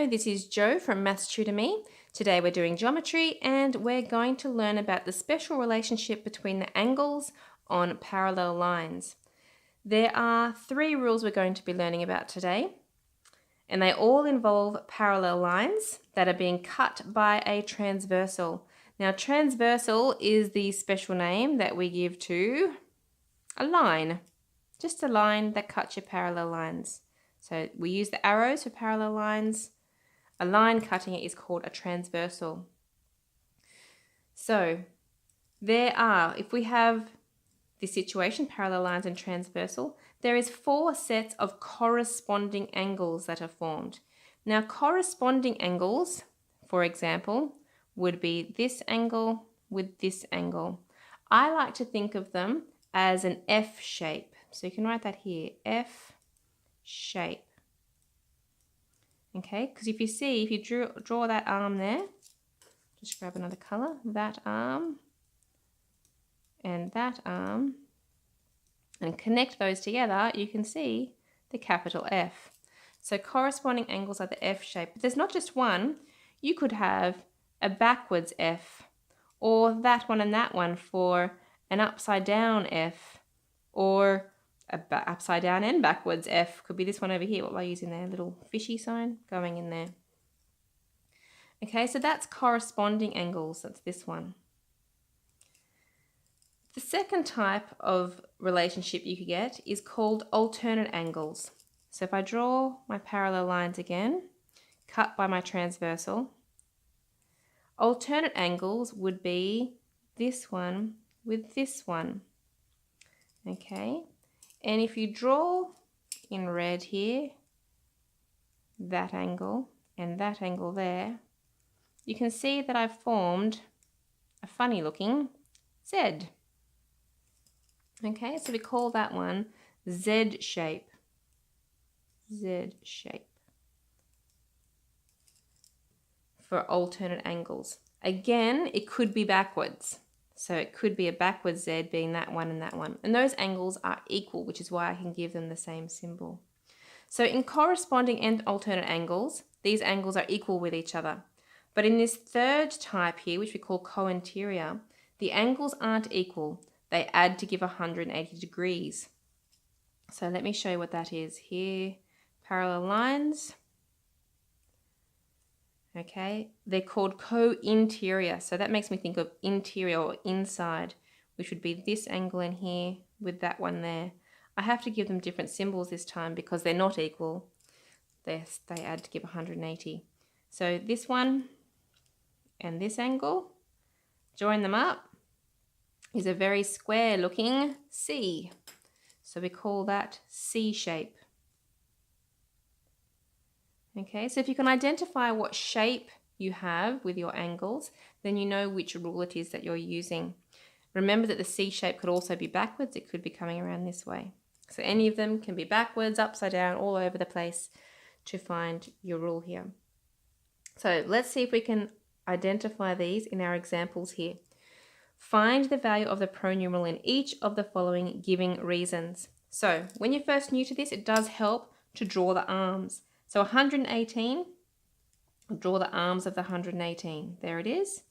Hello, this is Jo from Maths Tutor Me. Today we're doing geometry and we're going to learn about the special relationship between the angles on parallel lines. There are 3 rules we're going to be learning about today, and they all involve parallel lines that are being cut by a transversal. Now, transversal is the special name that we give to a line, just a line that cuts your parallel lines. So we use the arrows for parallel lines. A line cutting it is called a transversal. So there are, if we have this situation, parallel lines and transversal, there is 4 sets of corresponding angles that are formed. Now, corresponding angles, for example, would be this angle with this angle. I like to think of them as an F shape. So you can write that here, F shape. Okay, because if you draw that arm there, just grab another color, that arm and that arm, and connect those together, you can see the capital F. So corresponding angles are the F shape. But there's not just one. You could have a backwards F, or that one and that one for an upside down F, or upside down and backwards F. Could be this one over here. What am I using there? Little fishy sign going in there. Okay, so that's corresponding angles. That's this one. The second type of relationship you could get is called alternate angles. So if I draw my parallel lines again, cut by my transversal, alternate angles would be this one with this one. Okay, and if you draw in red here, that angle and that angle there, you can see that I've formed a funny looking Z. Okay, so we call that one Z shape. Z shape for alternate angles. Again, it could be backwards. So it could be a backwards Z being that one and that one. And those angles are equal, which is why I can give them the same symbol. So in corresponding and alternate angles, these angles are equal with each other. But in this third type here, which we call co-interior, the angles aren't equal. They add to give 180 degrees. So let me show you what that is. Here, parallel lines. Okay, they're called co-interior. So that makes me think of interior or inside, which would be this angle in here with that one there. I have to give them different symbols this time because they're not equal. They add to give 180. So this one and this angle, join them up, is a very square looking C. So we call that C shape. Okay, so if you can identify what shape you have with your angles, then you know which rule it is that you're using. Remember that the C shape could also be backwards. It could be coming around this way. So any of them can be backwards, upside down, all over the place to find your rule here. So let's see if we can identify these in our examples here. Find the value of the pronumeral in each of the following giving reasons. So when you're first new to this, it does help to draw the arms. So 118, draw the arms of the 118. There it is.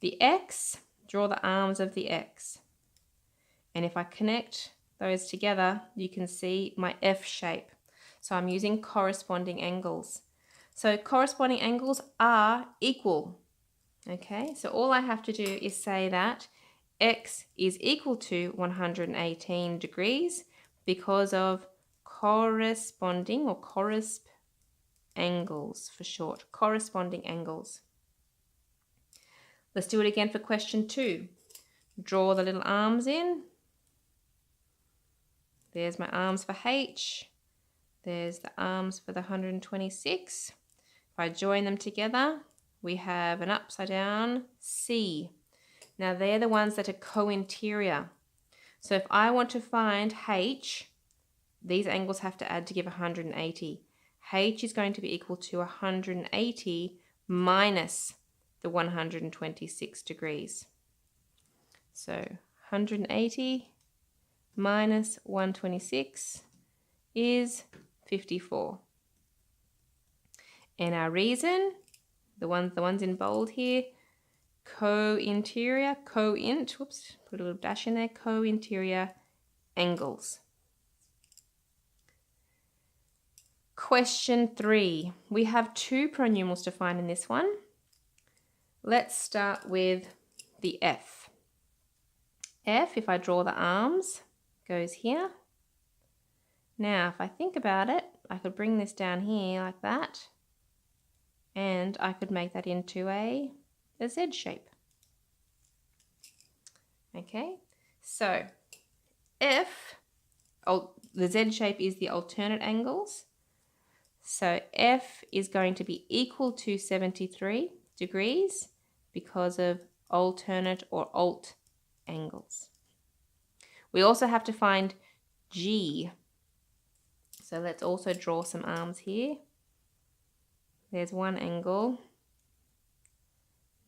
The X, draw the arms of the X. And if I connect those together, you can see my F shape. So I'm using corresponding angles. So corresponding angles are equal. Okay, so all I have to do is say that X is equal to 118 degrees because of corresponding or angles for short, corresponding angles. Let's do it again for question 2. Draw the little arms in. There's my arms for H. There's the arms for the 126. If I join them together, we have an upside down C. Now they're the ones that are co-interior. So if I want to find H, these angles have to add to give 180. H is going to be equal to 180 minus the 126 degrees. So 180 minus 126 is 54. And our reason, the ones in bold here, co-interior, whoops, put a little dash in there, co-interior angles. Question 3. We have 2 pronumerals to find in this one. Let's start with the F. F, if I draw the arms, goes here. Now, if I think about it, I could bring this down here like that, and I could make that into a Z shape. Okay, so F, the Z shape is the alternate angles. So F is going to be equal to 73 degrees because of alternate or alt angles. We also have to find G. So let's also draw some arms here. There's one angle.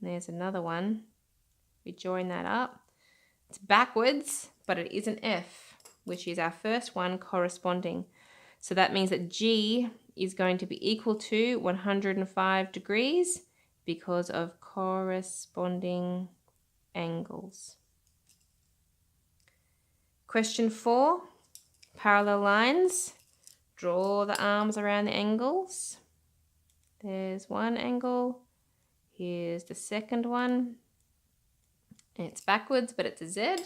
There's another one. We join that up. It's backwards, but it is an F, which is our first one corresponding. So that means that G is going to be equal to 105 degrees because of corresponding angles. Question 4, parallel lines. Draw the arms around the angles. There's one angle. Here's the second one. It's backwards, but it's a Z.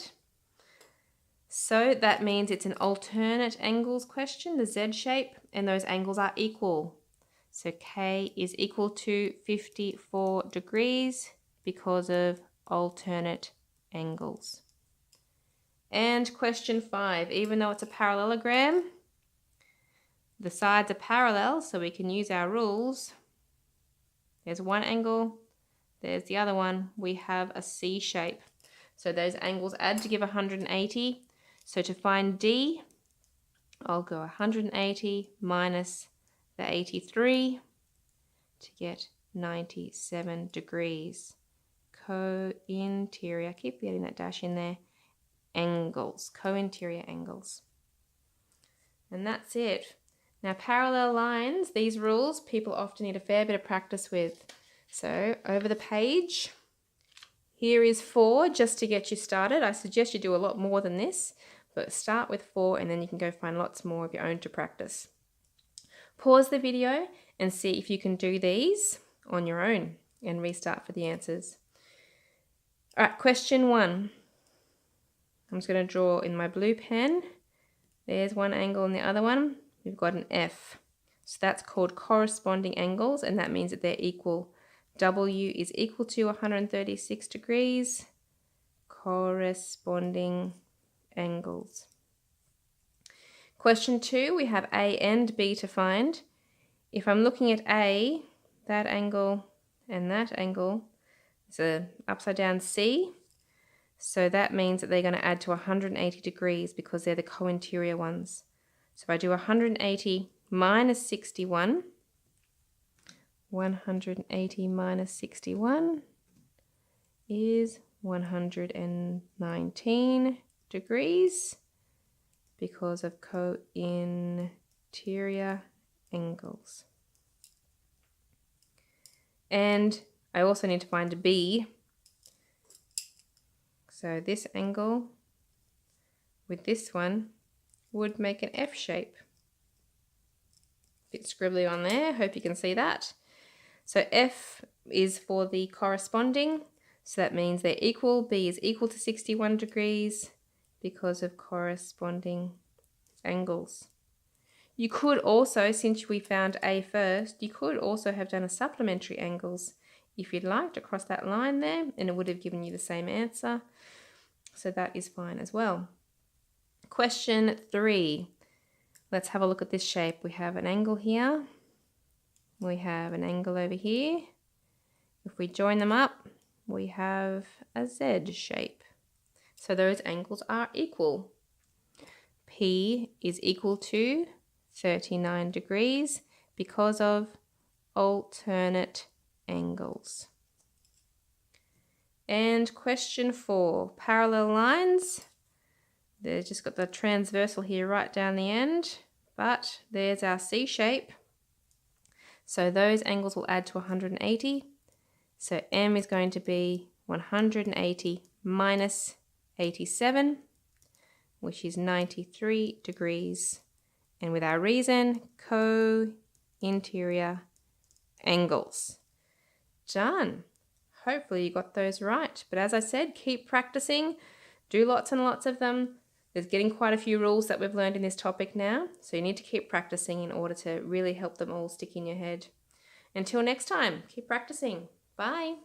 So that means it's an alternate angles question, the Z shape, and those angles are equal. So K is equal to 54 degrees because of alternate angles. And question 5, even though it's a parallelogram, the sides are parallel, so we can use our rules. There's one angle, there's the other one. We have a C shape. So those angles add to give 180. So to find D, I'll go 180 minus the 83 to get 97 degrees. Co-interior, keep getting that dash in there, angles, co-interior angles. And that's it. Now parallel lines, these rules, people often need a fair bit of practice with. So over the page, here is 4 just to get you started. I suggest you do a lot more than this, but start with 4 and then you can go find lots more of your own to practice. Pause the video and see if you can do these on your own and restart for the answers. All right, question 1. I'm just going to draw in my blue pen. There's one angle and the other one. We've got an F. So that's called corresponding angles, and that means that they're equal. W is equal to 136 degrees. Corresponding angles. Question 2, we have A and B to find. If I'm looking at A, that angle and that angle, it's an upside down C. So that means that they're going to add to 180 degrees because they're the co-interior ones. So if I do 180 minus 61, 180 minus 61 is 119 degrees because of co-interior angles. And I also need to find a B. So this angle with this one would make an F shape. Bit scribbly on there, hope you can see that. So F is for the corresponding, so that means they're equal. B is equal to 61 degrees because of corresponding angles. You could also, since we found A first, you could also have done a supplementary angles if you'd like to cross that line there, and it would have given you the same answer. So that is fine as well. Question 3. Let's have a look at this shape. We have an angle here. We have an angle over here. If we join them up, we have a Z shape. So those angles are equal. P is equal to 39 degrees because of alternate angles. And question 4, parallel lines. They've just got the transversal here right down the end, but there's our C shape. So those angles will add to 180. So M is going to be 180 minus 87, which is 93 degrees. And with our reason, co-interior angles. Done. Hopefully you got those right. But as I said, keep practicing. Do lots and lots of them. There's getting quite a few rules that we've learned in this topic now. So you need to keep practicing in order to really help them all stick in your head. Until next time, keep practicing. Bye.